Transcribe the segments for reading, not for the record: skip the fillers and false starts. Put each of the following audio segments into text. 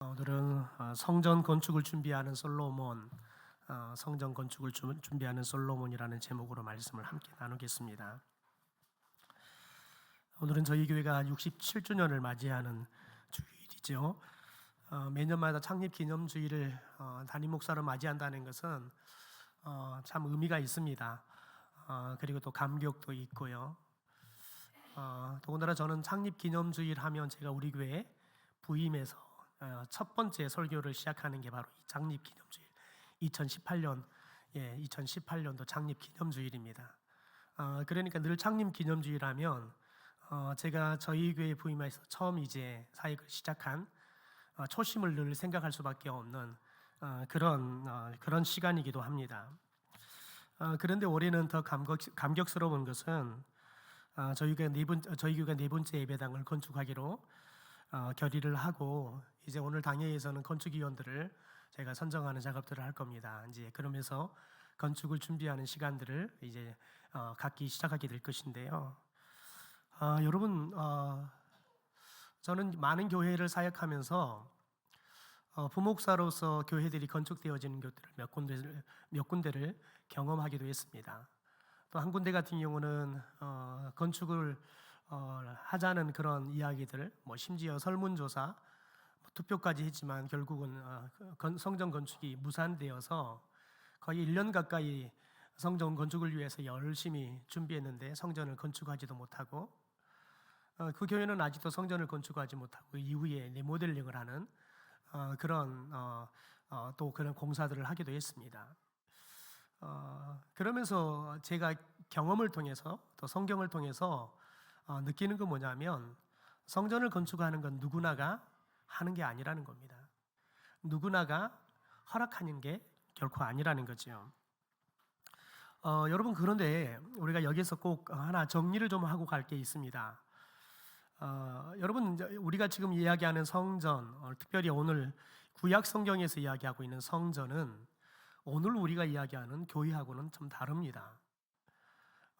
오늘은 성전 건축을 준비하는 솔로몬, 성전 건축을 준비하는 솔로몬이라는 제목으로 말씀을 함께 나누겠습니다. 오늘은 저희 교회가 67주년을 맞이하는 주일이죠. 매년마다 창립 기념주일을 담임 목사로 맞이한다는 것은 참 의미가 있습니다. 그리고 또 감격도 있고요. 더군다나 저는 창립 기념주일 하면 제가 우리 교회 부임해서 첫 번째 설교를 시작하는 게 바로 이 창립 기념주일 2018년 2018년도 창립 기념주일입니다. 그러니까 늘 창립 기념주일하면 제가 저희 교회 부임해서 처음 이제 사역을 시작한 초심을 늘 생각할 수밖에 없는 그런 시간이기도 합니다. 그런데 올해는 더 감격스러운 것은 저희 교회가 네 번째 예배당을 건축하기로 결의를 하고 이제 오늘 당회에서는 건축위원들을 제가 선정하는 작업들을 할 겁니다. 이제 그러면서 건축을 준비하는 시간들을 이제 갖기 시작하게 될 것인데요. 여러분, 저는 많은 교회를 사역하면서 부목사로서 교회들이 건축되어지는 것들을 몇 군데를 경험하기도 했습니다. 또 한 군데 같은 경우는 건축을 하자는 그런 이야기들, 심지어 설문조사, 투표까지 했지만 결국은 성전 건축이 무산되어서 거의 1년 가까이 성전 건축을 위해서 열심히 준비했는데 성전을 건축하지도 못하고 그 교회는 아직도 성전을 건축하지 못하고 이후에 리모델링을 하는 또 그런 공사들을 하기도 했습니다. 그러면서 제가 경험을 통해서 또 성경을 통해서 느끼는 건 뭐냐면 성전을 건축하는 건 누구나가 하는 게 아니라는 겁니다. 누구나가 허락하는 게 결코 아니라는 거죠. 여러분, 그런데 우리가 여기서 꼭 하나 정리를 좀 하고 갈 게 있습니다. 여러분, 우리가 지금 이야기하는 성전, 특별히 오늘 구약 성경에서 이야기하고 있는 성전은 오늘 우리가 이야기하는 교회하고는 좀 다릅니다.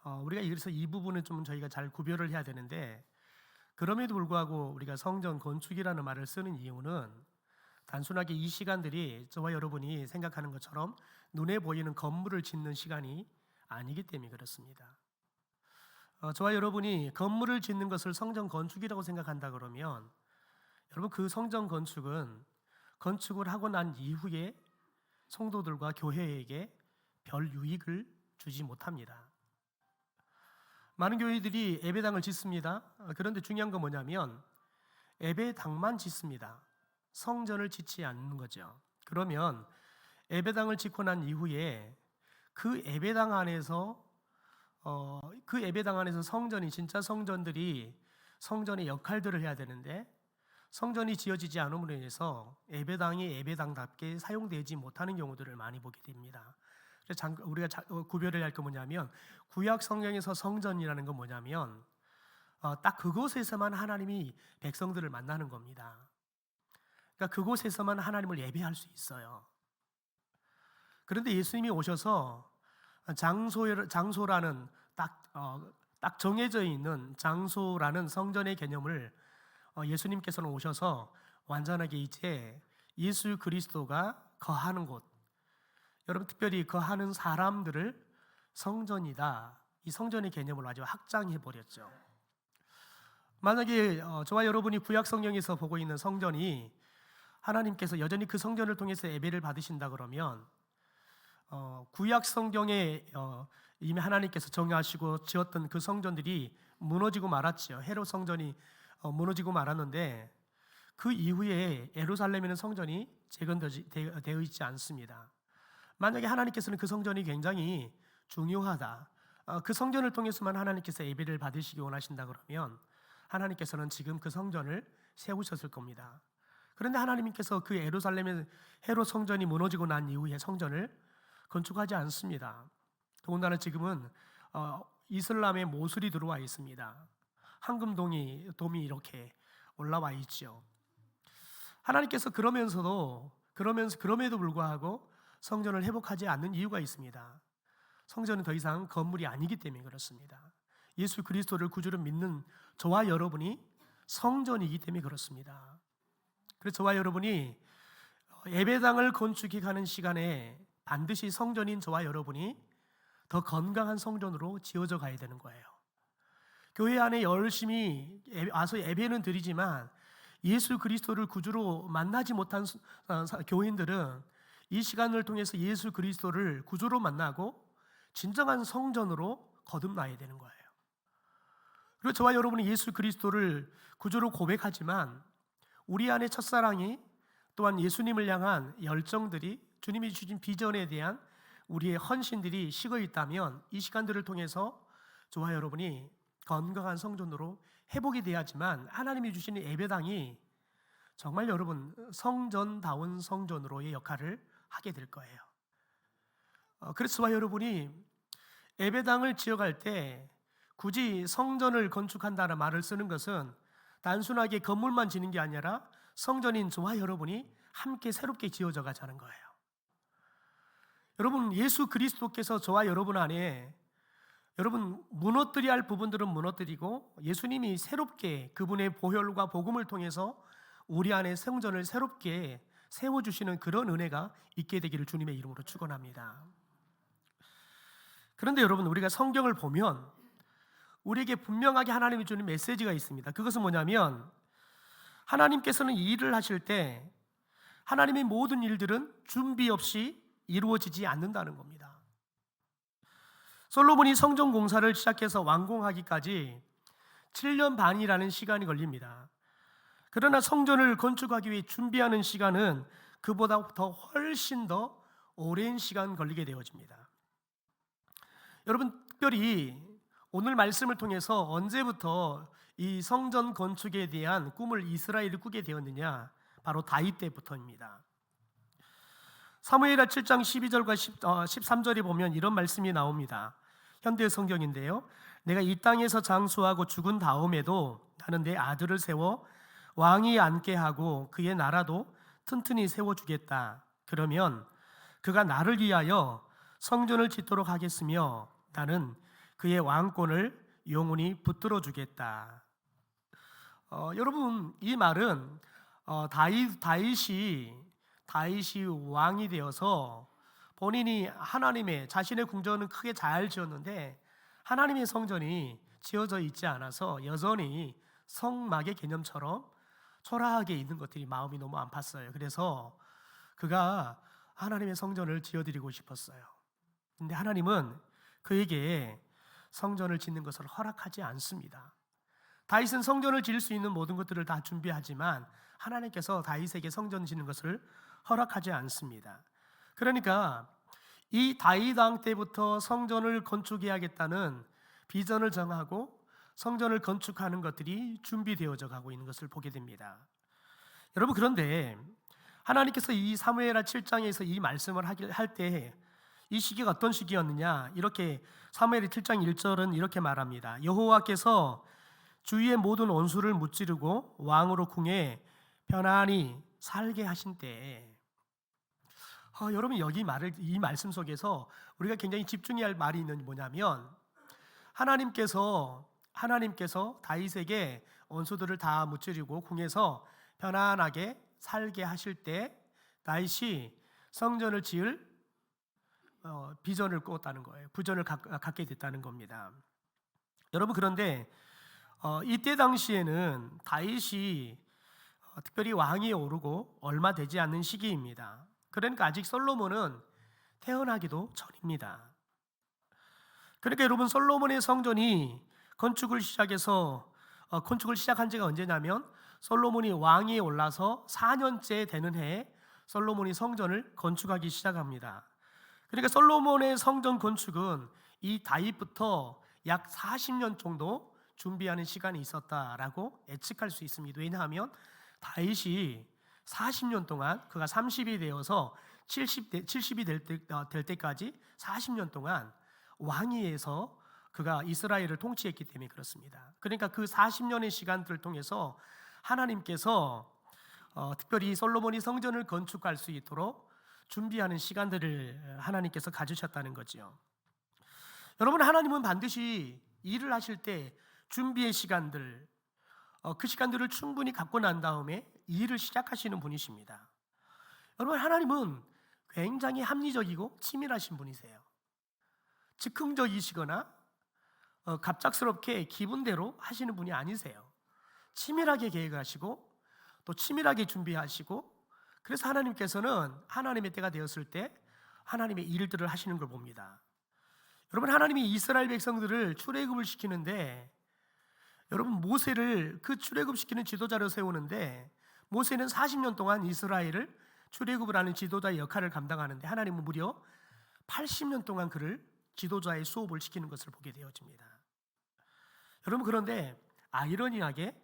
우리가 그래서 이 부분은 좀 저희가 잘 구별을 해야 되는데, 그럼에도 불구하고 우리가 성전 건축이라는 말을 쓰는 이유는 단순하게 이 시간들이 저와 여러분이 생각하는 것처럼 눈에 보이는 건물을 짓는 시간이 아니기 때문에 그렇습니다. 저와 여러분이 건물을 짓는 것을 성전 건축이라고 생각한다 그러면 여러분, 그 성전 건축은 건축을 하고 난 이후에 성도들과 교회에게 별 유익을 주지 못합니다. 많은 교회들이 예배당을 짓습니다. 그런데 중요한 건 뭐냐면 예배당만 짓습니다. 성전을 짓지 않는 거죠. 그러면 예배당을 짓고 난 이후에 그 예배당 안에서 성전이 진짜 성전들이 성전의 역할들을 해야 되는데 성전이 지어지지 않음으로 인해서 예배당이 예배당답게 사용되지 못하는 경우들을 많이 보게 됩니다. 그래서 우리가 구별을 할 게 뭐냐면 구약 성경에서 성전이라는 건 뭐냐면 딱 그곳에서만 하나님이 백성들을 만나는 겁니다. 그러니까 그곳에서만 하나님을 예배할 수 있어요. 그런데 예수님이 오셔서 장소라는 딱 정해져 있는 장소라는 성전의 개념을 예수님께서는 오셔서 완전하게 이제 예수 그리스도가 거하는 곳, 여러분 특별히 거하는 사람들을 성전이다, 이 성전의 개념을 아주 확장해 버렸죠. 만약에 저와 여러분이 구약 성경에서 보고 있는 성전이 하나님께서 여전히 그 성전을 통해서 예배를 받으신다 그러면 구약 성경에 이미 하나님께서 정하시고 지었던 그 성전들이 무너지고 말았죠. 헤롯 성전이 무너지고 말았는데 그 이후에 예루살렘에는 성전이 재건되어 있지 않습니다. 만약에 하나님께서는 그 성전이 굉장히 중요하다, 그 성전을 통해서만 하나님께서 예배를 받으시기 원하신다 그러면 하나님께서는 지금 그 성전을 세우셨을 겁니다. 그런데 하나님께서 그 예루살렘의 헤롯 성전이 무너지고 난 이후에 성전을 건축하지 않습니다. 더군다나 지금은 이슬람의 모술이 들어와 있습니다. 황금돔이 이렇게 올라와 있죠. 하나님께서 그럼에도 불구하고 성전을 회복하지 않는 이유가 있습니다. 성전은 더 이상 건물이 아니기 때문에 그렇습니다. 예수 그리스도를 구주로 믿는 저와 여러분이 성전이기 때문에 그렇습니다. 그래서 저와 여러분이 예배당을 건축해 가는 시간에 반드시 성전인 저와 여러분이 더 건강한 성전으로 지어져 가야 되는 거예요. 교회 안에 열심히 와서 예배는 드리지만 예수 그리스도를 구주로 만나지 못한 교인들은 이 시간을 통해서 예수 그리스도를 구주로 만나고 진정한 성전으로 거듭나야 되는 거예요. 그리고 저와 여러분이 예수 그리스도를 구주로 고백하지만 우리 안에 첫사랑이 또한 예수님을 향한 열정들이 주님이 주신 비전에 대한 우리의 헌신들이 식어 있다면 이 시간들을 통해서 저와 여러분이 건강한 성전으로 회복이 돼야지만 하나님이 주시는 예배당이 정말 여러분 성전다운 성전으로의 역할을 하게 될 거예요. 그래서 저와 여러분이 예배당을 지어갈 때 굳이 성전을 건축한다는 말을 쓰는 것은 단순하게 건물만 지는 게 아니라 성전인 저와 여러분이 함께 새롭게 지어져 가자는 거예요. 여러분, 예수 그리스도께서 저와 여러분 안에 여러분 무너뜨려야 할 부분들은 무너뜨리고 예수님이 새롭게 그분의 보혈과 복음을 통해서 우리 안에 성전을 새롭게 세워주시는 그런 은혜가 있게 되기를 주님의 이름으로 축원합니다. 그런데 여러분, 우리가 성경을 보면 우리에게 분명하게 하나님이 주는 메시지가 있습니다. 그것은 뭐냐면 하나님께서는 이 일을 하실 때 하나님의 모든 일들은 준비 없이 이루어지지 않는다는 겁니다. 솔로몬이 성전 공사를 시작해서 완공하기까지 7년 반이라는 시간이 걸립니다. 그러나 성전을 건축하기 위해 준비하는 시간은 그보다 더 훨씬 더 오랜 시간 걸리게 되어집니다. 여러분, 특별히 오늘 말씀을 통해서 언제부터 이 성전 건축에 대한 꿈을 이스라엘이 꾸게 되었느냐? 바로 다윗 때부터입니다. 사무엘하 7장 12절과 13절에 보면 이런 말씀이 나옵니다. 현대 성경인데요. 내가 이 땅에서 장수하고 죽은 다음에도 나는 내 아들을 세워 왕이 앉게 하고 그의 나라도 튼튼히 세워주겠다. 그러면 그가 나를 위하여 성전을 짓도록 하겠으며 나는 그의 왕권을 영원히 붙들어 주겠다. 여러분, 이 말은 다윗이 왕이 되어서 본인이 하나님의 자신의 궁전은 크게 잘 지었는데 하나님의 성전이 지어져 있지 않아서 여전히 성막의 개념처럼 초라하게 있는 것들이 마음이 너무 아팠어요. 그래서 그가 하나님의 성전을 지어드리고 싶었어요. 근데 하나님은 그에게 성전을 짓는 것을 허락하지 않습니다. 다윗은 성전을 지을 수 있는 모든 것들을 다 준비하지만 하나님께서 다윗에게 성전 짓는 것을 허락하지 않습니다. 그러니까 이 다윗 왕 때부터 성전을 건축해야겠다는 비전을 정하고 성전을 건축하는 것들이 준비되어져 가고 있는 것을 보게 됩니다. 여러분, 그런데 하나님께서 이 사무엘하 7장에서 이 말씀을 할 때 이 시기가 어떤 시기였느냐? 이렇게 사무엘 7장 1절은 이렇게 말합니다. 여호와께서 주위의 모든 원수를 무찌르고 왕으로 궁에 편안히 살게 하신 때에 여러분, 이 말씀 속에서 우리가 굉장히 집중해야 할 말이 있는 뭐냐면 하나님께서 다윗에게 원수들을 다 무찌르고 궁에서 편안하게 살게 하실 때 다윗이 성전을 지을 비전을 꾸었다는 거예요. 비전을 갖게 됐다는 겁니다. 여러분, 그런데 이때 당시에는 다윗이 특별히 왕위에 오르고 얼마 되지 않는 시기입니다. 그러니까 아직 솔로몬은 태어나기도 전입니다. 그러니까 여러분, 솔로몬의 성전이 건축을 시작한 지가 언제냐면 솔로몬이 왕위에 올라서 4년째 되는 해에 솔로몬이 성전을 건축하기 시작합니다. 그러니까 솔로몬의 성전 건축은 이 다윗부터 약 40년 정도 준비하는 시간이 있었다라고 예측할 수 있습니다. 왜냐하면 다윗이 40년 동안 그가 30이 되어서 70이 될 때까지 40년 동안 왕위에서 그가 이스라엘을 통치했기 때문에 그렇습니다. 그러니까 그 40년의 시간들을 통해서 하나님께서 특별히 솔로몬이 성전을 건축할 수 있도록 준비하는 시간들을 하나님께서 가지셨다는 거죠. 여러분, 하나님은 반드시 일을 하실 때 준비의 시간들, 그 시간들을 충분히 갖고 난 다음에 이 일을 시작하시는 분이십니다. 여러분, 하나님은 굉장히 합리적이고 치밀하신 분이세요. 즉흥적이시거나 갑작스럽게 기분대로 하시는 분이 아니세요. 치밀하게 계획하시고 또 치밀하게 준비하시고, 그래서 하나님께서는 하나님의 때가 되었을 때 하나님의 일들을 하시는 걸 봅니다. 여러분, 하나님이 이스라엘 백성들을 출애굽을 시키는데, 여러분, 모세를 그 출애굽시키는 지도자로 세우는데, 모세는 40년 동안 이스라엘을 출애굽을 하는 지도자의 역할을 감당하는데, 하나님은 무려 80년 동안 그를 지도자의 수업을 시키는 것을 보게 되어집니다. 여러분, 그런데 아이러니하게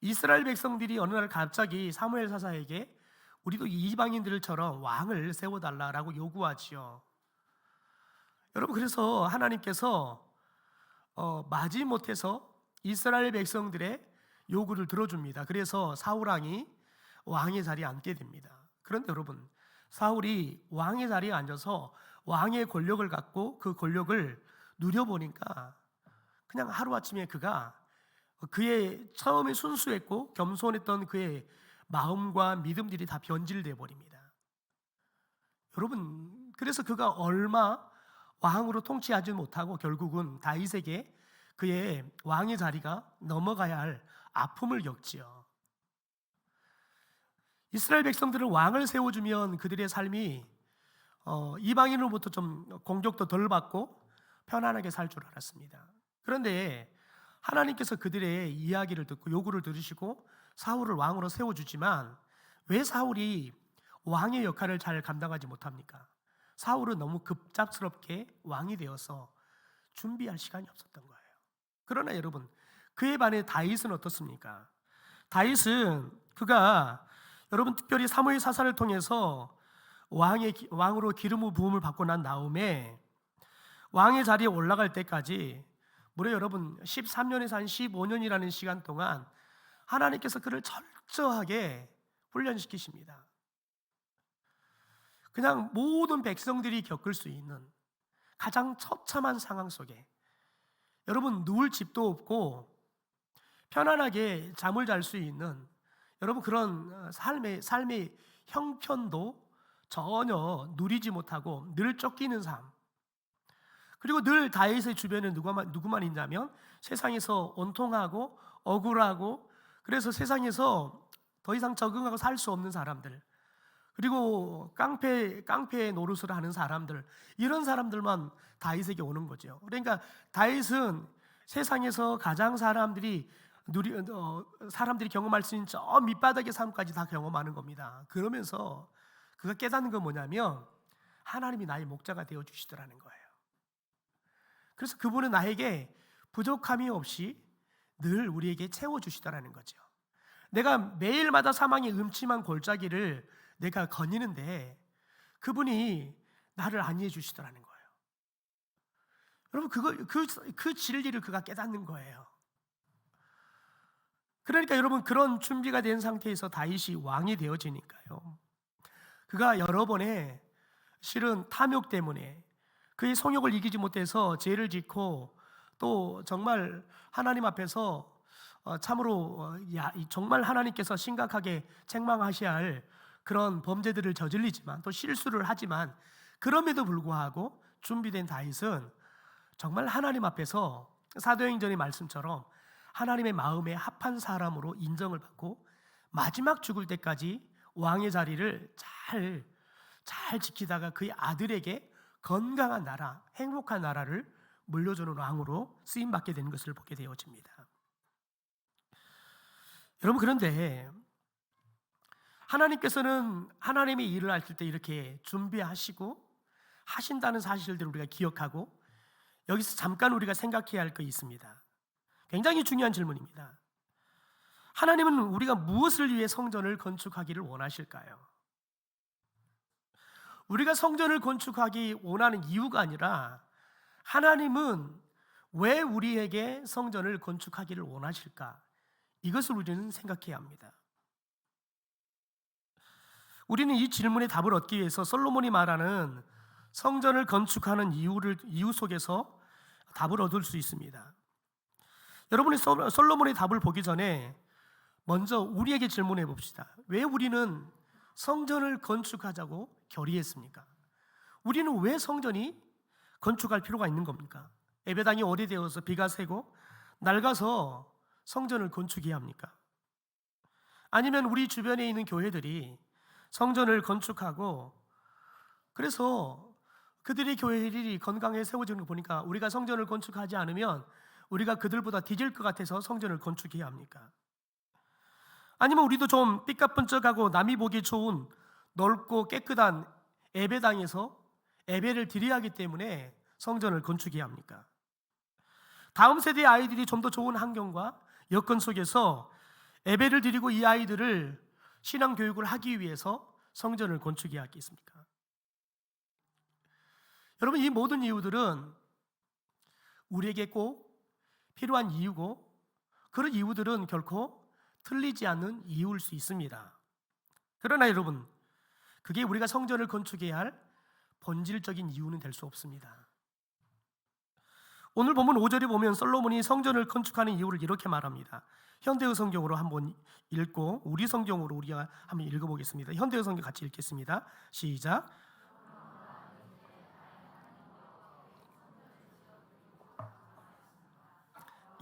이스라엘 백성들이 어느 날 갑자기 사무엘 사사에게 우리도 이방인들처럼 왕을 세워달라라고 요구하지요. 여러분, 그래서 하나님께서 마지 못해서 이스라엘 백성들의 요구를 들어줍니다. 그래서 사울 왕이 왕의 자리에 앉게 됩니다. 그런데 여러분, 사울이 왕의 자리에 앉아서 왕의 권력을 갖고 그 권력을 누려보니까 그냥 하루아침에 그의 처음에 순수했고 겸손했던 그의 마음과 믿음들이 다 변질되어 버립니다. 여러분, 그래서 그가 얼마 왕으로 통치하지 못하고 결국은 다윗에게 그의 왕의 자리가 넘어가야 할 아픔을 겪지요. 이스라엘 백성들은 왕을 세워주면 그들의 삶이 이방인으로부터 좀 공격도 덜 받고 편안하게 살 줄 알았습니다. 그런데 하나님께서 그들의 이야기를 듣고 요구를 들으시고 사울을 왕으로 세워주지만, 왜 사울이 왕의 역할을 잘 감당하지 못합니까? 사울은 너무 급작스럽게 왕이 되어서 준비할 시간이 없었던 거예요. 그러나 여러분, 그에 반해 다윗은 어떻습니까? 다윗은 그가 여러분 특별히 사무엘 사사를 통해서 왕으로 기름 부음을 받고 난 다음에 왕의 자리에 올라갈 때까지 무려 여러분 13년에서 한 15년이라는 시간 동안 하나님께서 그를 철저하게 훈련시키십니다. 그냥 모든 백성들이 겪을 수 있는 가장 처참한 상황 속에 여러분 누울 집도 없고 편안하게 잠을 잘 수 있는 여러분 그런 삶의 형편도 전혀 누리지 못하고 늘 쫓기는 삶, 그리고 늘 다윗의 주변에 누구만 있냐면 세상에서 온통하고 억울하고, 그래서 세상에서 더 이상 적응하고 살 수 없는 사람들, 그리고 깡패 노릇을 하는 사람들, 이런 사람들만 다윗에게 오는 거죠. 그러니까 다윗은 세상에서 가장 사람들이 경험할 수 있는 저 밑바닥의 삶까지 다 경험하는 겁니다. 그러면서 그가 깨닫는 건 뭐냐면 하나님이 나의 목자가 되어 주시더라는 거예요. 그래서 그분은 나에게 부족함이 없이 늘 우리에게 채워주시더라는 거죠. 내가 매일마다 사망의 음침한 골짜기를 내가 거니는데 그분이 나를 안위해 주시더라는 거예요. 여러분, 그 진리를 그가 깨닫는 거예요. 그러니까 여러분, 그런 준비가 된 상태에서 다윗이 왕이 되어지니까요, 그가 여러 번의 실은 탐욕 때문에 그의 성욕을 이기지 못해서 죄를 짓고, 또 정말 하나님 앞에서 참으로 정말 하나님께서 심각하게 책망하셔야 할 그런 범죄들을 저질리지만, 또 실수를 하지만, 그럼에도 불구하고 준비된 다윗은 정말 하나님 앞에서 사도행전의 말씀처럼 하나님의 마음에 합한 사람으로 인정을 받고 마지막 죽을 때까지 왕의 자리를 잘 지키다가 그의 아들에게 건강한 나라, 행복한 나라를 물려주는 왕으로 쓰임받게 되는 것을 보게 되어집니다. 여러분, 그런데 하나님께서는 하나님의 일을 하실 때 이렇게 준비하시고 하신다는 사실들을 우리가 기억하고, 여기서 잠깐 우리가 생각해야 할 거 있습니다. 굉장히 중요한 질문입니다. 하나님은 우리가 무엇을 위해 성전을 건축하기를 원하실까요? 우리가 성전을 건축하기 원하는 이유가 아니라 하나님은 왜 우리에게 성전을 건축하기를 원하실까? 이것을 우리는 생각해야 합니다. 우리는 이 질문에 답을 얻기 위해서 솔로몬이 말하는 성전을 건축하는 이유 속에서 답을 얻을 수 있습니다. 여러분이 솔로몬의 답을 보기 전에 먼저 우리에게 질문해 봅시다. 왜 우리는 성전을 건축하자고 결의했습니까? 우리는 왜 성전이 건축할 필요가 있는 겁니까? 예배당이 오래되어서 비가 새고 낡아서 성전을 건축해야 합니까? 아니면 우리 주변에 있는 교회들이 성전을 건축하고 그래서 그들의 교회들이 건강하게 세워지는 거 보니까 우리가 성전을 건축하지 않으면 우리가 그들보다 뒤질 것 같아서 성전을 건축해야 합니까? 아니면 우리도 좀 삐까뻔쩍하고 남이 보기 좋은 넓고 깨끗한 예배당에서 예배를 드려야 하기 때문에 성전을 건축해야 합니까? 다음 세대의 아이들이 좀 더 좋은 환경과 여건 속에서 예배를 드리고 이 아이들을 신앙 교육을 하기 위해서 성전을 건축해야 하겠습니까? 여러분, 이 모든 이유들은 우리에게 꼭 필요한 이유고 그런 이유들은 결코 틀리지 않는 이유일 수 있습니다. 그러나 여러분, 그게 우리가 성전을 건축해야 할 본질적인 이유는 될 수 없습니다. 오늘 본문 5절에 보면 솔로몬이 성전을 건축하는 이유를 이렇게 말합니다. 현대어 성경으로 한번 읽고 우리 성경으로 우리가 한번 읽어보겠습니다. 현대어 성경 같이 읽겠습니다. 시작.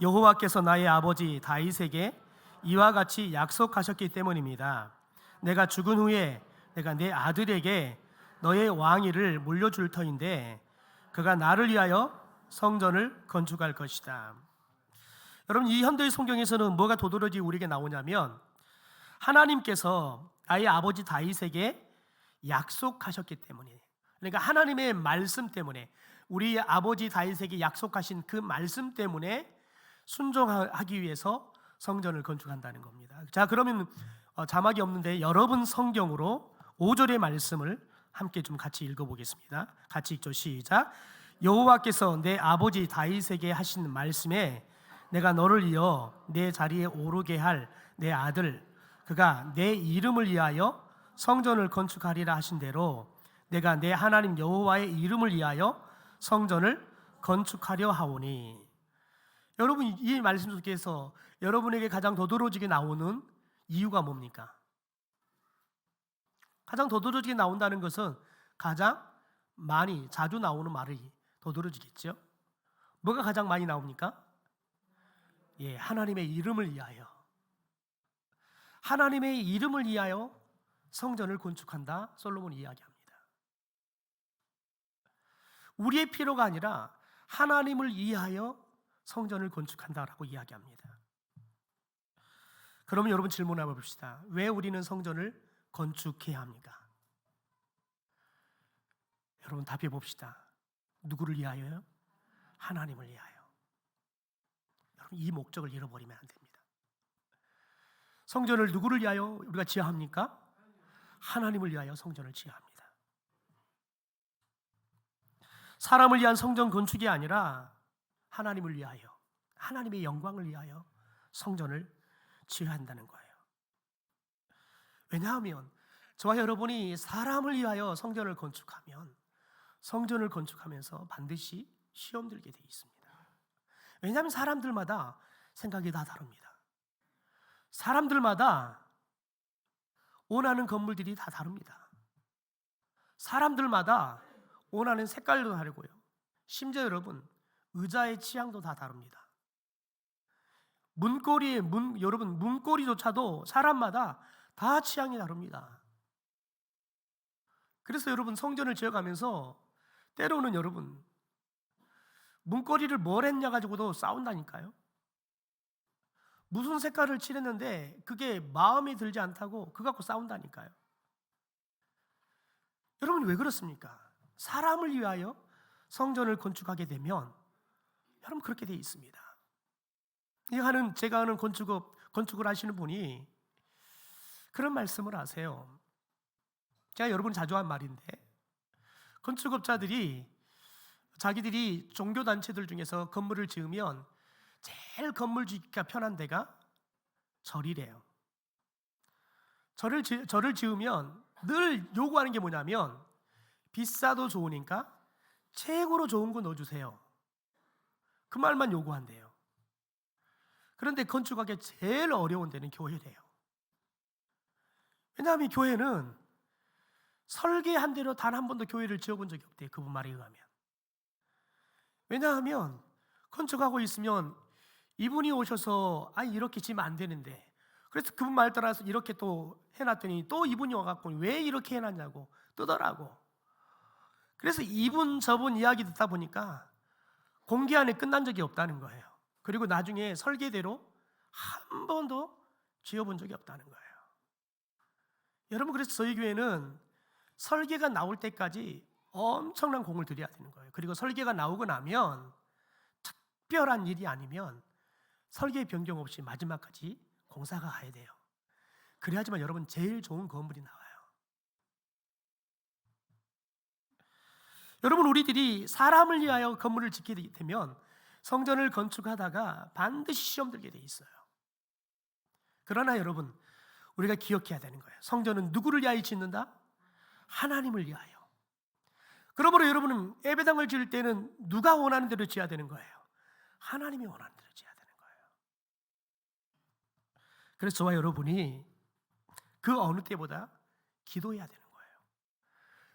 여호와께서 나의 아버지 다윗에게 이와 같이 약속하셨기 때문입니다. 내가 죽은 후에 내가 내 아들에게 너의 왕위를 물려줄 터인데 그가 나를 위하여 성전을 건축할 것이다. 여러분, 이 현대의 성경에서는 뭐가 도드라지 우리에게 나오냐면 하나님께서 나의 아버지 다윗에게 약속하셨기 때문에, 그러니까 하나님의 말씀 때문에, 우리 아버지 다윗에게 약속하신 그 말씀 때문에 순종하기 위해서 성전을 건축한다는 겁니다. 자, 그러면 자막이 없는데 여러분 성경으로 5절의 말씀을 함께 좀 같이 읽어보겠습니다. 같이 읽죠. 시작. 여호와께서 내 아버지 다윗에게 하신 말씀에 내가 너를 이어 내 자리에 오르게 할 내 아들 그가 내 이름을 위하여 성전을 건축하리라 하신 대로 내가 내 하나님 여호와의 이름을 위하여 성전을 건축하려 하오니. 여러분, 이 말씀 속에서 여러분에게 가장 도드라지게 나오는 이유가 뭡니까? 가장 도드라지게 나온다는 것은 가장 많이 자주 나오는 말이 도드라지겠죠. 뭐가 가장 많이 나옵니까? 예, 하나님의 이름을 위하여. 하나님의 이름을 위하여 성전을 건축한다. 솔로몬이 이야기합니다. 우리의 필요가 아니라 하나님을 위하여 성전을 건축한다라고 이야기합니다. 그러면 여러분 질문해 봅시다. 왜 우리는 성전을 건축해야 합니까? 여러분 답해 봅시다. 누구를 위하여요? 하나님을 위하여. 여러분, 이 목적을 잃어버리면 안 됩니다. 성전을 누구를 위하여 우리가 지어야 합니까? 하나님을 위하여 성전을 지어야 합니다. 사람을 위한 성전 건축이 아니라 하나님을 위하여, 하나님의 영광을 위하여 성전을 지어야 한다는 거예요. 왜냐하면 저와 여러분이 사람을 위하여 성전을 건축하면 성전을 건축하면서 반드시 시험 들게 되어 있습니다. 왜냐하면 사람들마다 생각이 다 다릅니다. 사람들마다 원하는 건물들이 다 다릅니다. 사람들마다 원하는 색깔도 다르고요. 심지어 여러분, 의자의 취향도 다 다릅니다. 여러분, 문고리조차도 사람마다 다 취향이 다릅니다. 그래서 여러분, 성전을 지어가면서 때로는 여러분, 문고리를 뭘 했냐 가지고도 싸운다니까요. 무슨 색깔을 칠했는데 그게 마음에 들지 않다고 그거 갖고 싸운다니까요. 여러분, 왜 그렇습니까? 사람을 위하여 성전을 건축하게 되면 여러분 그렇게 되어 있습니다. 제가 아는 건축을 하시는 분이 그런 말씀을 하세요. 제가 여러분 자주 한 말인데, 건축업자들이 자기들이 종교단체들 중에서 건물을 지으면 제일 건물 짓기가 편한 데가 절이래요. 절을 지으면 늘 요구하는 게 뭐냐면 비싸도 좋으니까 최고로 좋은 거 넣어주세요. 그 말만 요구한대요. 그런데 건축하기 제일 어려운 데는 교회래요. 왜냐하면 교회는 설계한 대로 단 한 번도 교회를 지어본 적이 없대요. 그분 말에 의하면. 왜냐하면 건축하고 있으면 이분이 오셔서 이렇게 지으면 안 되는데, 그래서 그분 말 따라서 이렇게 또 해놨더니 또 이분이 와갖고 왜 이렇게 해놨냐고 뜨더라고. 그래서 이분 저분 이야기 듣다 보니까 공기 안에 끝난 적이 없다는 거예요. 그리고 나중에 설계대로 한 번도 지어본 적이 없다는 거예요. 여러분, 그래서 저희 교회는 설계가 나올 때까지 엄청난 공을 들여야 되는 거예요. 그리고 설계가 나오고 나면 특별한 일이 아니면 설계 변경 없이 마지막까지 공사가 가야 돼요. 그래야지만 여러분 제일 좋은 건물이 나와요. 여러분, 우리들이 사람을 위하여 건물을 짓게 되면 성전을 건축하다가 반드시 시험 들게 돼 있어요. 그러나 여러분, 우리가 기억해야 되는 거예요. 성전은 누구를 위하여 짓는다? 하나님을 위하여. 그러므로 여러분은 예배당을 지을 때는 누가 원하는 대로 지어야 되는 거예요? 하나님이 원하는 대로 지어야 되는 거예요. 그래서 저와 여러분이 그 어느 때보다 기도해야 되는 거예요.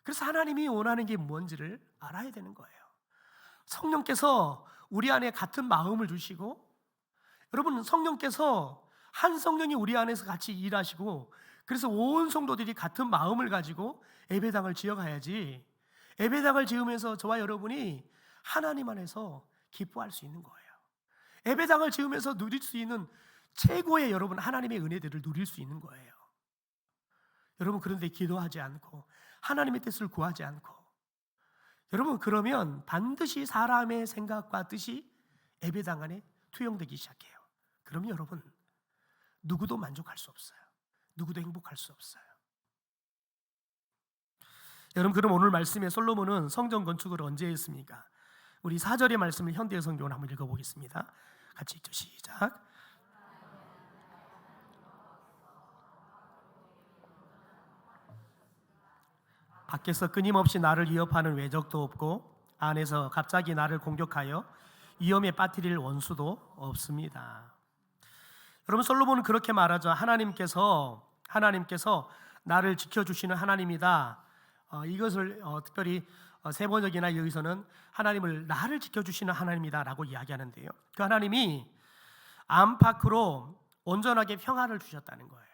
그래서 하나님이 원하는 게 뭔지를 알아야 되는 거예요. 성령께서 우리 안에 같은 마음을 주시고, 여러분, 성령께서 한 성령이 우리 안에서 같이 일하시고, 그래서 온 성도들이 같은 마음을 가지고 예배당을 지어가야지, 예배당을 지으면서 저와 여러분이 하나님 안에서 기뻐할 수 있는 거예요. 예배당을 지으면서 누릴 수 있는 최고의 여러분 하나님의 은혜들을 누릴 수 있는 거예요. 여러분, 그런데 기도하지 않고 하나님의 뜻을 구하지 않고, 여러분, 그러면 반드시 사람의 생각과 뜻이 예배당 안에 투영되기 시작해요. 그럼 여러분, 누구도 만족할 수 없어요. 누구도 행복할 수 없어요. 여러분, 그럼 오늘 말씀에 솔로몬은 성전 건축을 언제 했습니까? 우리 4절의 말씀을 현대 성경으로 한번 읽어보겠습니다. 같이 읽죠. 시작. 밖에서 끊임없이 나를 위협하는 외적도 없고 안에서 갑자기 나를 공격하여 위험에 빠뜨릴 원수도 없습니다. 여러분, 솔로몬은 그렇게 말하죠. 하나님께서 나를 지켜주시는 하나님이다. 이것을 특별히 세번역이나 여기서는 하나님을 나를 지켜주시는 하나님이다라고 이야기하는데요. 그 하나님이 안팎으로 온전하게 평화를 주셨다는 거예요.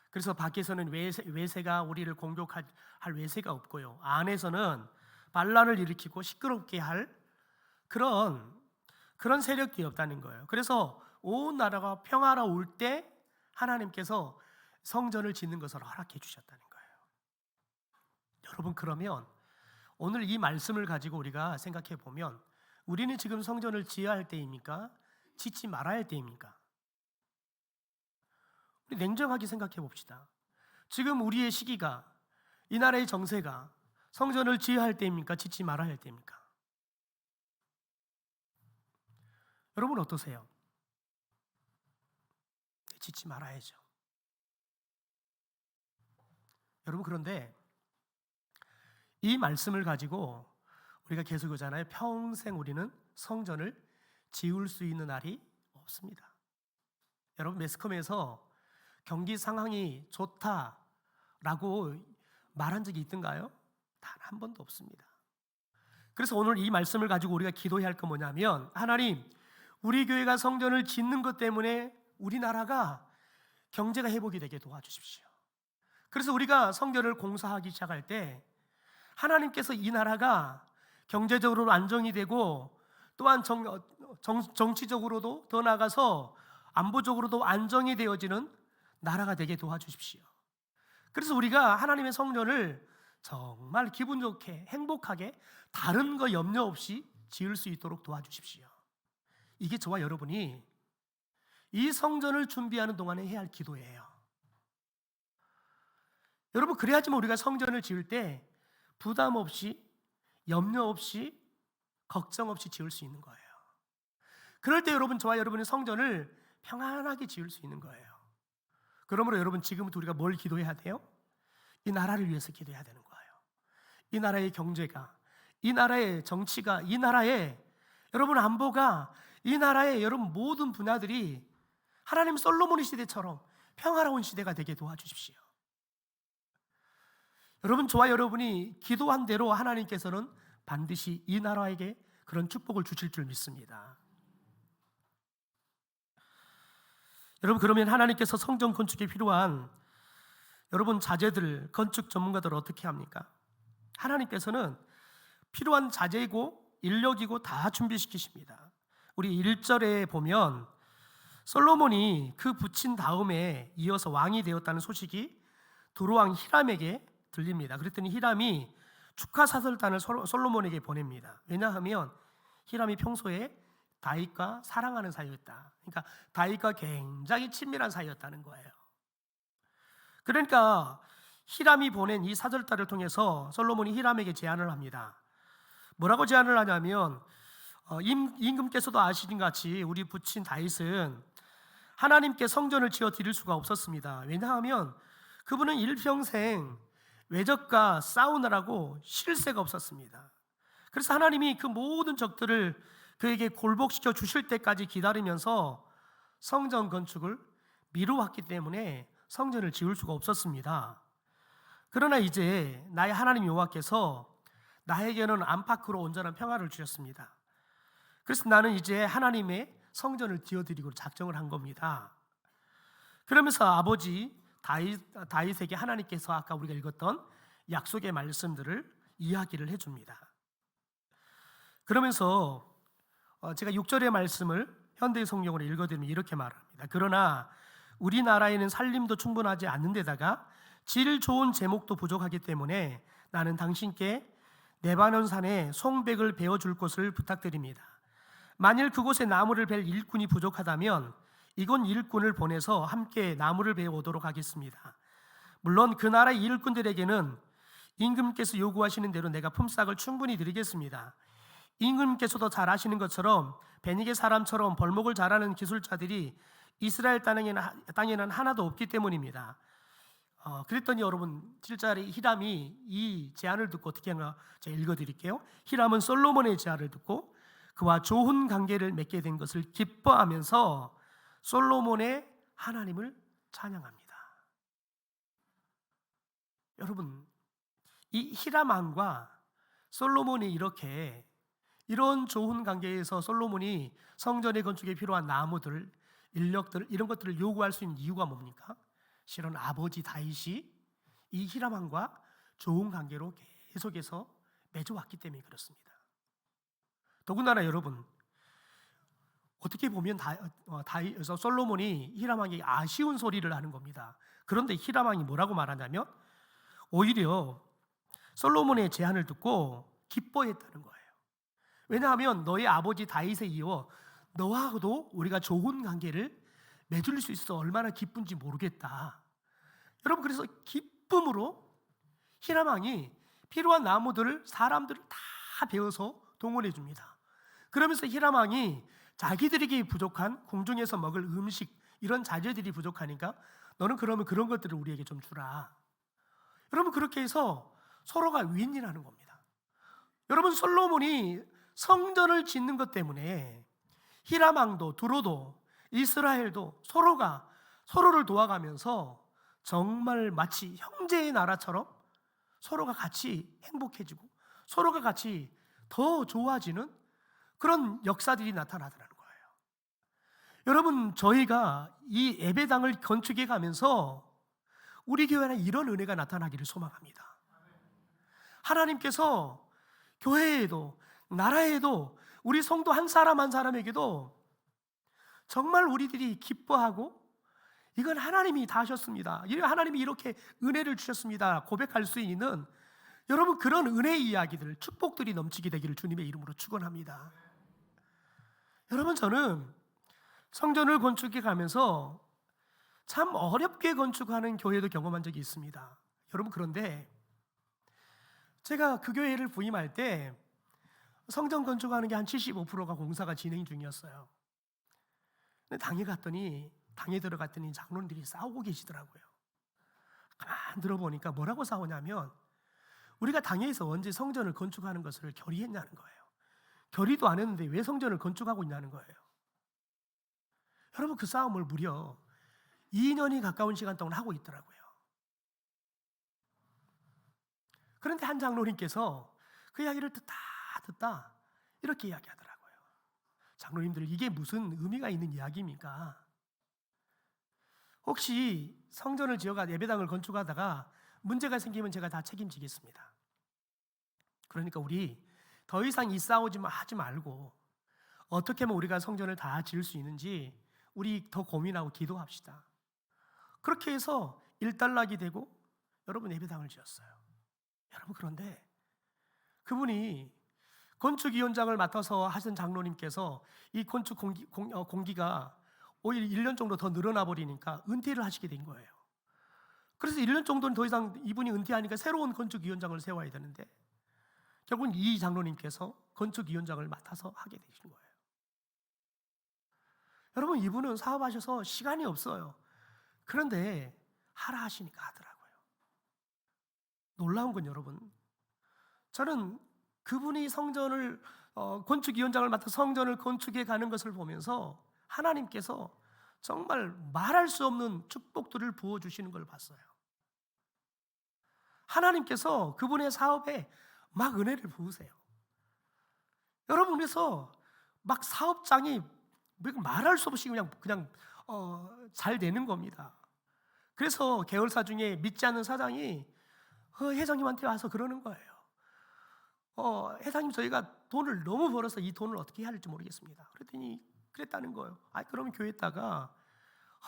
그래서 밖에서는 외세가 우리를 공격할 외세가 없고요, 안에서는 반란을 일으키고 시끄럽게 할 그런 세력들이 없다는 거예요. 그래서 온 나라가 평화로울 때 하나님께서 성전을 짓는 것을 허락해 주셨다는 거예요. 여러분, 그러면 오늘 이 말씀을 가지고 우리가 생각해 보면 우리는 지금 성전을 지어야 할 때입니까? 짓지 말아야 할 때입니까? 우리 냉정하게 생각해 봅시다. 지금 우리의 시기가, 이 나라의 정세가 성전을 지어야 할 때입니까? 짓지 말아야 할 때입니까? 여러분, 어떠세요? 짓지 말아야죠. 여러분, 그런데 이 말씀을 가지고 우리가 계속 오잖아요. 평생 우리는 성전을 지을 수 있는 날이 없습니다. 여러분, 매스컴에서 경기 상황이 좋다라고 말한 적이 있던가요? 단 한 번도 없습니다. 그래서 오늘 이 말씀을 가지고 우리가 기도해야 할 건 뭐냐면, 하나님, 우리 교회가 성전을 짓는 것 때문에 우리나라가 경제가 회복이 되게 도와주십시오. 그래서 우리가 성전을 공사하기 시작할 때 하나님께서 이 나라가 경제적으로 안정이 되고 또한 정치적으로도 더 나아가서 안보적으로도 안정이 되어지는 나라가 되게 도와주십시오. 그래서 우리가 하나님의 성전을 정말 기분 좋게 행복하게 다른 거 염려 없이 지을 수 있도록 도와주십시오. 이게 저와 여러분이 이 성전을 준비하는 동안에 해야 할 기도예요. 여러분, 그래야지만 우리가 성전을 지을 때 부담 없이, 염려 없이, 걱정 없이 지을 수 있는 거예요. 그럴 때 여러분, 저와 여러분의 성전을 평안하게 지을 수 있는 거예요. 그러므로 여러분, 지금부터 우리가 뭘 기도해야 돼요? 이 나라를 위해서 기도해야 되는 거예요. 이 나라의 경제가, 이 나라의 정치가, 이 나라의 여러분 안보가 이 나라의 여러분 모든 분야들이 하나님 솔로몬의 시대처럼 평화로운 시대가 되게 도와주십시오. 여러분, 저와 여러분이 기도한 대로 하나님께서는 반드시 이 나라에게 그런 축복을 주실 줄 믿습니다. 여러분, 그러면 하나님께서 성전 건축에 필요한 여러분 자재들, 건축 전문가들을 어떻게 합니까? 하나님께서는 필요한 자재이고 인력이고 다 준비시키십니다. 우리 1절에 보면 솔로몬이 그 붙인 다음에 이어서 왕이 되었다는 소식이 두로왕 히람에게 들립니다. 그랬더니 히람이 축하 사절단을 솔로몬에게 보냅니다. 왜냐하면 히람이 평소에 다윗과 사랑하는 사이였다. 그러니까 다윗과 굉장히 친밀한 사이였다는 거예요. 그러니까 히람이 보낸 이 사절단을 통해서 솔로몬이 히람에게 제안을 합니다. 뭐라고 제안을 하냐면 임금께서도 아시는 같이 우리 부친 다윗은 하나님께 성전을 지어 드릴 수가 없었습니다. 왜냐하면 그분은 일평생 외적과 싸우느라고 쉴 새가 없었습니다. 그래서 하나님이 그 모든 적들을 그에게 굴복시켜 주실 때까지 기다리면서 성전 건축을 미루었기 때문에 성전을 지을 수가 없었습니다. 그러나 이제 나의 하나님 여호와께서 나에게는 안팎으로 온전한 평화를 주셨습니다. 그래서 나는 이제 하나님의 성전을 지어드리고 작정을 한 겁니다. 그러면서 아버지 다윗에게 하나님께서 아까 우리가 읽었던 약속의 말씀들을 이야기를 해줍니다. 그러면서 제가 6절의 말씀을 현대 성경으로 읽어드리면 이렇게 말합니다. 그러나 우리나라에는 살림도 충분하지 않는 데다가 질 좋은 제목도 부족하기 때문에 나는 당신께 레바논산에 송백을 베어줄 것을 부탁드립니다. 만일 그곳에 나무를 벨 일꾼이 부족하다면 이곳 일꾼을 보내서 함께 나무를 베어 오도록 하겠습니다. 물론 그 나라의 일꾼들에게는 임금께서 요구하시는 대로 내가 품삯을 충분히 드리겠습니다. 임금께서도 잘 아시는 것처럼 베니게 사람처럼 벌목을 잘하는 기술자들이 이스라엘 땅에는 하나도 없기 때문입니다. 그랬더니 여러분 7절에 히람이 이 제안을 듣고 어떻게 하는가 제가 읽어드릴게요. 히람은 솔로몬의 제안을 듣고 그와 좋은 관계를 맺게 된 것을 기뻐하면서 솔로몬의 하나님을 찬양합니다. 여러분, 이 히람 왕과 솔로몬이 이런 좋은 관계에서 솔로몬이 성전의 건축에 필요한 나무들, 인력들 이런 것들을 요구할 수 있는 이유가 뭡니까? 실은 아버지 다윗이 이 히람 왕과 좋은 관계로 계속해서 맺어왔기 때문에 그렇습니다. 더군다나 여러분, 어떻게 보면 솔로몬이 히람 왕에게 아쉬운 소리를 하는 겁니다. 그런데 히람 왕이 뭐라고 말하냐면 오히려 솔로몬의 제안을 듣고 기뻐했다는 거예요. 왜냐하면 너의 아버지 다윗에 이어 너하고도 우리가 좋은 관계를 맺을 수 있어 얼마나 기쁜지 모르겠다. 여러분, 그래서 기쁨으로 히람 왕이 필요한 나무들을 사람들을 다 베어서 동원해 줍니다. 그러면서 히람 왕이 자기들에게 부족한 궁중에서 먹을 음식 이런 자재들이 부족하니까 너는 그러면 그런 것들을 우리에게 좀 주라. 여러분, 그렇게 해서 서로가 윈윈하는 겁니다. 여러분, 솔로몬이 성전을 짓는 것 때문에 히람 왕도 두로도 이스라엘도 서로가 서로를 도와가면서 정말 마치 형제의 나라처럼 서로가 같이 행복해지고 서로가 같이 더 좋아지는 그런 역사들이 나타나더라는 거예요. 여러분, 저희가 이 예배당을 건축해 가면서 우리 교회에 이런 은혜가 나타나기를 소망합니다. 하나님께서 교회에도 나라에도 우리 성도 한 사람 한 사람에게도 정말 우리들이 기뻐하고 이건 하나님이 다 하셨습니다, 하나님이 이렇게 은혜를 주셨습니다 고백할 수 있는 여러분 그런 은혜의 이야기들, 축복들이 넘치게 되기를 주님의 이름으로 축원합니다. 여러분, 저는 성전을 건축해 가면서 참 어렵게 건축하는 교회도 경험한 적이 있습니다. 여러분, 그런데 제가 그 교회를 부임할 때 성전 건축하는 게 한 75%가 공사가 진행 중이었어요. 근데 당에 들어갔더니 장로님들이 싸우고 계시더라고요. 가만 들어보니까 뭐라고 싸우냐면 우리가 당에서 언제 성전을 건축하는 것을 결의했냐는 거예요. 결의도 안 했는데 왜 성전을 건축하고 있냐는 거예요. 여러분, 그 싸움을 무려 2년이 가까운 시간 동안 하고 있더라고요. 그런데 한 장로님께서 그 이야기를 듣다 이렇게 이야기하더라고요. 장로님들, 이게 무슨 의미가 있는 이야기입니까? 혹시 성전을 지어가 예배당을 건축하다가 문제가 생기면 제가 다 책임지겠습니다. 그러니까 우리 더 이상 이 싸우지 하지 말고 어떻게 하면 우리가 성전을 다 지을 수 있는지 우리 더 고민하고 기도합시다. 그렇게 해서 일단락이 되고 여러분 예배당을 지었어요. 여러분, 그런데 그분이 건축위원장을 맡아서 하신 장로님께서 이 건축 공기가 오히려 1년 정도 더 늘어나 버리니까 은퇴를 하시게 된 거예요. 그래서 1년 정도는 더 이상 이분이 은퇴하니까 새로운 건축위원장을 세워야 되는데 결국은 이 장로님께서 건축위원장을 맡아서 하게 되신 거예요. 여러분, 이분은 사업하셔서 시간이 없어요. 그런데 하라 하시니까 하더라고요. 놀라운 건 여러분, 저는 그분이 성전을 건축위원장을 맡아 성전을 건축해 가는 것을 보면서 하나님께서 정말 말할 수 없는 축복들을 부어주시는 걸 봤어요. 하나님께서 그분의 사업에 막 은혜를 부으세요. 여러분, 그래서 막 사업장이 말할 수 없이 그냥 잘 되는 겁니다. 그래서 계열사 중에 믿지 않는 사장이 회장님한테 와서 그러는 거예요. 회장님, 저희가 돈을 너무 벌어서 이 돈을 어떻게 해야 할지 모르겠습니다. 그랬더니 그랬다는 거예요. 그러면 교회에다가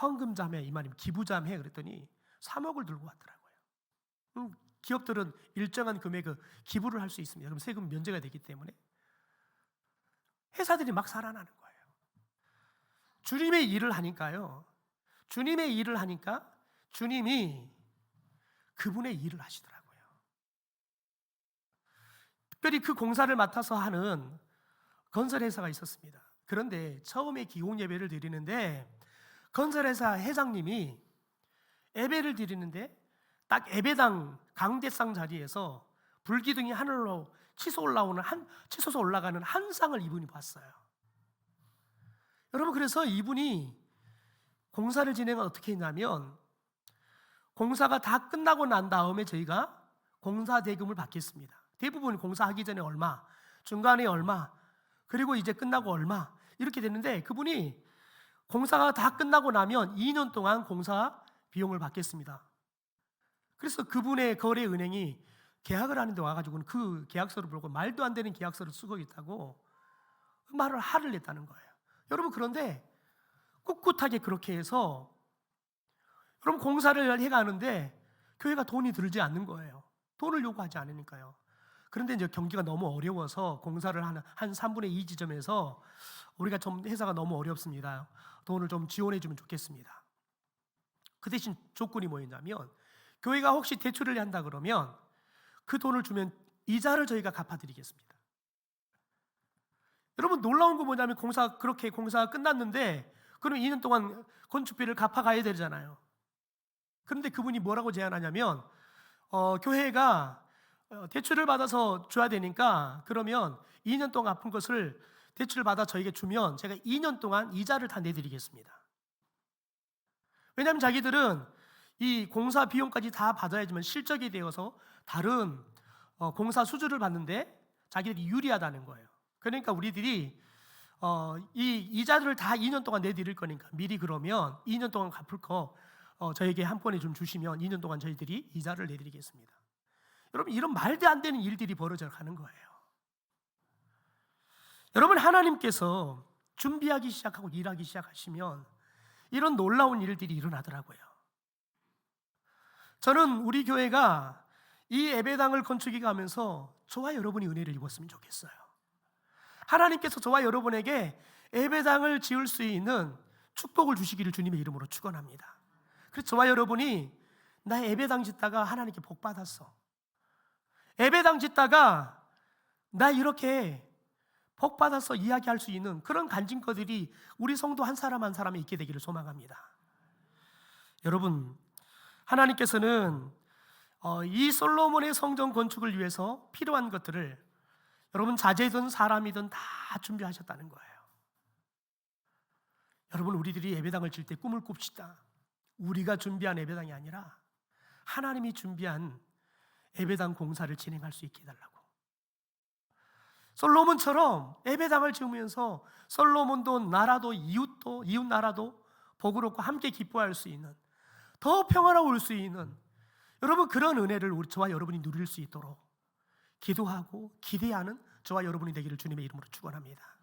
헌금자매, 이 말이면 기부자매, 그랬더니 3억을 들고 왔더라고요. 기업들은 일정한 금액을 기부를 할 수 있습니다. 그럼 세금 면제가 되기 때문에 회사들이 막 살아나는 거예요. 주님의 일을 하니까요. 주님의 일을 하니까 주님이 그분의 일을 하시더라고요. 특별히 그 공사를 맡아서 하는 건설회사가 있었습니다. 그런데 처음에 기공 예배를 드리는데 건설회사 회장님이 예배를 드리는데 딱 예배당 강대상 자리에서 불기둥이 하늘로 치솟아 올라가는 한 쌍을 이분이 봤어요. 여러분, 그래서 이분이 공사를 진행을 어떻게 했냐면 공사가 다 끝나고 난 다음에 저희가 공사 대금을 받겠습니다. 대부분 공사하기 전에 얼마, 중간에 얼마, 그리고 이제 끝나고 얼마, 이렇게 됐는데 그분이 공사가 다 끝나고 나면 2년 동안 공사 비용을 받겠습니다. 그래서 그분의 거래은행이 계약을 하는데 와가지고는 그 계약서를 보고 말도 안 되는 계약서를 쓰고 있다고 말을 화를 냈다는 거예요. 여러분, 그런데 꿋꿋하게 그렇게 해서 여러분 공사를 해가는데 교회가 돈이 들지 않는 거예요. 돈을 요구하지 않으니까요. 그런데 이제 경기가 너무 어려워서 공사를 하는 한 3분의 2 지점에서 우리가 좀 회사가 너무 어렵습니다. 돈을 좀 지원해 주면 좋겠습니다. 그 대신 조건이 뭐였냐면 교회가 혹시 대출을 한다 그러면 그 돈을 주면 이자를 저희가 갚아드리겠습니다. 여러분, 놀라운 거 뭐냐면 공사가 끝났는데 그럼 2년 동안 건축비를 갚아가야 되잖아요. 그런데 그분이 뭐라고 제안하냐면 교회가 대출을 받아서 줘야 되니까 그러면 2년 동안 갚은 것을 대출을 받아 저에게 주면 제가 2년 동안 이자를 다 내드리겠습니다. 왜냐하면 자기들은 이 공사 비용까지 다 받아야지만 실적이 되어서 다른 공사 수주를 받는데 자기들이 유리하다는 거예요. 그러니까 우리들이 이 이자들을 다 2년 동안 내드릴 거니까 미리 그러면 2년 동안 갚을 거 저에게 한 번에 좀 주시면 2년 동안 저희들이 이자를 내드리겠습니다. 여러분, 이런 말도 안 되는 일들이 벌어져 가는 거예요. 여러분, 하나님께서 준비하기 시작하고 일하기 시작하시면 이런 놀라운 일들이 일어나더라고요. 저는 우리 교회가 이 예배당을 건축해 가면서 저와 여러분이 은혜를 입었으면 좋겠어요. 하나님께서 저와 여러분에게 예배당을 지을 수 있는 축복을 주시기를 주님의 이름으로 축원합니다. 그래서 저와 여러분이 나 예배당 짓다가 하나님께 복 받았어, 예배당 짓다가 나 이렇게 복 받아서 이야기할 수 있는 그런 간증거들이 우리 성도 한 사람 한 사람에 있게 되기를 소망합니다. 여러분, 하나님께서는 이 솔로몬의 성전 건축을 위해서 필요한 것들을 여러분 자재든 사람이든 다 준비하셨다는 거예요. 여러분, 우리들이 예배당을 질 때 꿈을 꿉시다. 우리가 준비한 예배당이 아니라 하나님이 준비한 예배당 공사를 진행할 수 있게 해달라고. 솔로몬처럼 예배당을 지으면서 솔로몬도 나라도 이웃도 이웃 나라도 복을 얻고 함께 기뻐할 수 있는, 더 평화로울 수 있는, 여러분 그런 은혜를 저와 여러분이 누릴 수 있도록 기도하고 기대하는 저와 여러분이 되기를 주님의 이름으로 축원합니다.